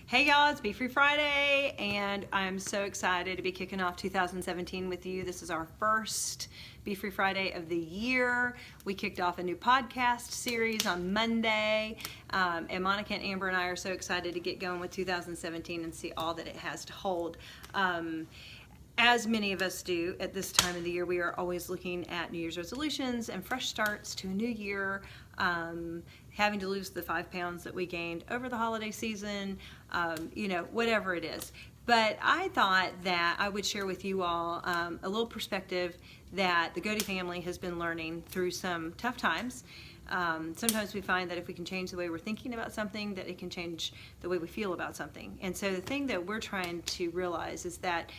Hey y'all, it's Be Free Friday, and I'm so excited to be kicking off 2017 with you. This is our first Be Free Friday of the year. We kicked off a new podcast series on Monday, and Monica and Amber and I are so excited to get going with 2017 and see all that it has to hold. As many of us do at this time of the year, we are always looking at New Year's resolutions and fresh starts to a new year, having to lose the 5 pounds that we gained over the holiday season, whatever it is. But I thought that I would share with you all a little perspective that the Godey family has been learning through some tough times. Sometimes we find that if we can change the way we're thinking about something, that it can change the way we feel about something. And so the thing that we're trying to realize is that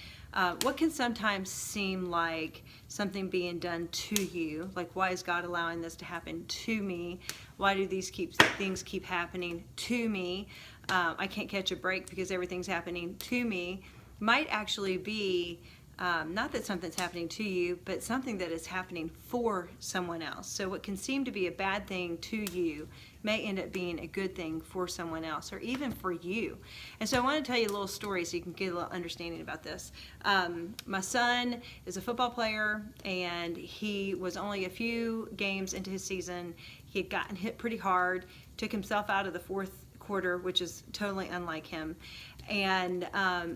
what can sometimes seem like something being done to you, like why is God allowing this to happen to me? Why do these things keep happening to me? I can't catch a break because everything's happening to me, might actually be not that something's happening to you, but something that is happening for someone else. So what can seem to be a bad thing to you may end up being a good thing for someone else, or even for you. And so I want to tell you a little story so you can get a little understanding about this. My son is a football player, and he was only a few games into his season. He had gotten hit pretty hard, took himself out of the fourth quarter, which is totally unlike him, and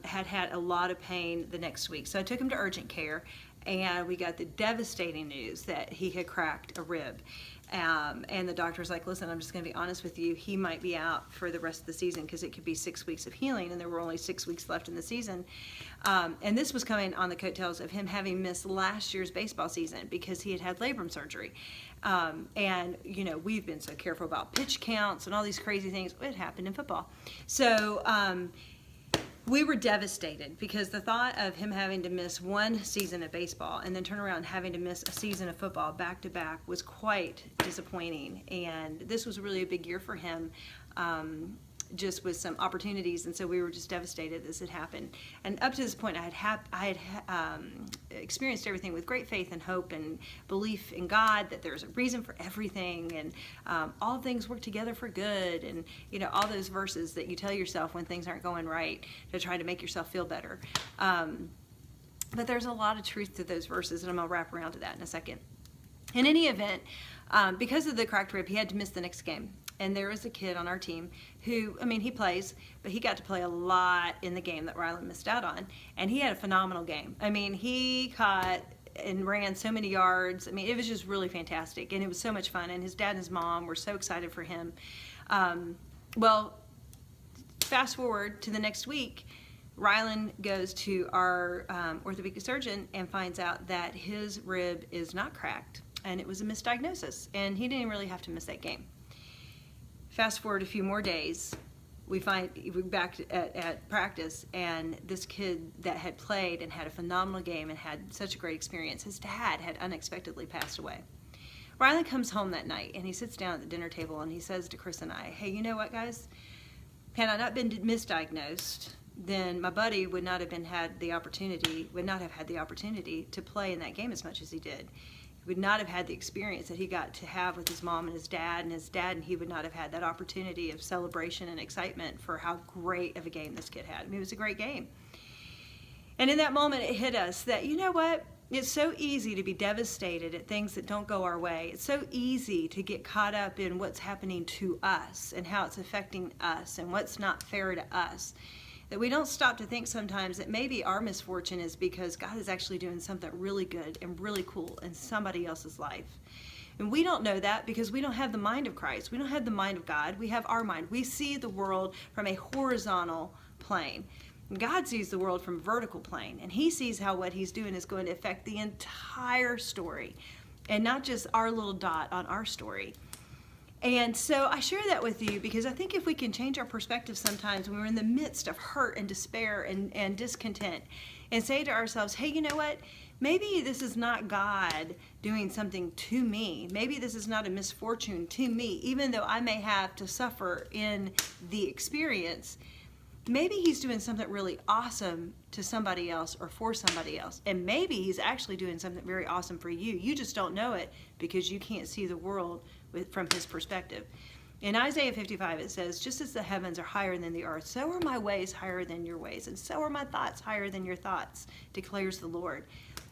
had a lot of pain the next week. So I took him to urgent care, and we got the devastating news that he had cracked a rib. And the doctor was like, listen, I'm just going to be honest with you, he might be out for the rest of the season because it could be 6 weeks of healing, and there were only 6 weeks left in the season. And this was coming on the coattails of him having missed last year's baseball season because he had labrum surgery. And we've been so careful about pitch counts and all these crazy things. It happened in football. So we were devastated because the thought of him having to miss one season of baseball and then turn around and having to miss a season of football back to back was quite disappointing. And this was really a big year for him, just with some opportunities, and so we were just devastated this had happened. And up to this point, I had experienced everything with great faith and hope and belief in God, that there's a reason for everything, and all things work together for good, and all those verses that you tell yourself when things aren't going right to try to make yourself feel better. But there's a lot of truth to those verses, and I'm gonna wrap around to that in a second. In any event, because of the cracked rib, he had to miss the next game. And there was a kid on our team who, he plays, but he got to play a lot in the game that Rylan missed out on. And he had a phenomenal game. He caught and ran so many yards. It was just really fantastic. And it was so much fun. And his dad and his mom were so excited for him. Fast forward to the next week, Rylan goes to our orthopedic surgeon and finds out that his rib is not cracked. And it was a misdiagnosis. And he didn't really have to miss that game. Fast forward a few more days, we're back at practice, and this kid that had played and had a phenomenal game and had such a great experience, his dad had unexpectedly passed away. Rylan comes home that night, and he sits down at the dinner table, and he says to Chris and I, hey, you know what, guys? Had I not been misdiagnosed, then my buddy would not have had the opportunity to play in that game as much as he did. He would not have had the experience that he got to have with his mom and his dad, and he would not have had that opportunity of celebration and excitement for how great of a game this kid had. It was a great game. And in that moment, it hit us that, you know what? It's so easy to be devastated at things that don't go our way. It's so easy to get caught up in what's happening to us and how it's affecting us and what's not fair to us, that we don't stop to think sometimes that maybe our misfortune is because God is actually doing something really good and really cool in somebody else's life. And we don't know that because we don't have the mind of Christ. We don't have the mind of God. We have our mind. We see the world from a horizontal plane. God sees the world from a vertical plane, and he sees how what he's doing is going to affect the entire story and not just our little dot on our story. And so I share that with you because I think if we can change our perspective sometimes when we're in the midst of hurt and despair and discontent, and say to ourselves, hey, you know what? Maybe this is not God doing something to me. Maybe this is not a misfortune to me, even though I may have to suffer in the experience. Maybe he's doing something really awesome to somebody else or for somebody else. And maybe he's actually doing something very awesome for you. You just don't know it because you can't see the world from his perspective. In Isaiah 55, it says, just as the heavens are higher than the earth, so are my ways higher than your ways, and so are my thoughts higher than your thoughts, declares the Lord.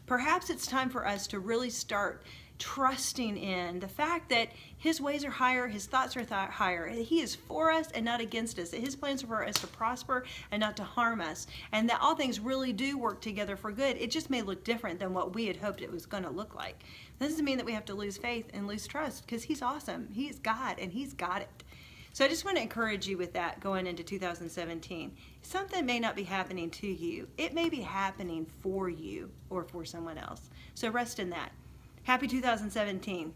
Perhaps it's time for us to really start trusting in the fact that his ways are higher, his thoughts are higher. He is for us and not against us. That his plans are for us to prosper and not to harm us. And that all things really do work together for good. It just may look different than what we had hoped it was going to look like. That doesn't mean that we have to lose faith and lose trust, because he's awesome. He's God and he's got it. So I just want to encourage you with that going into 2017. Something may not be happening to you. It may be happening for you or for someone else. So rest in that. Happy 2017.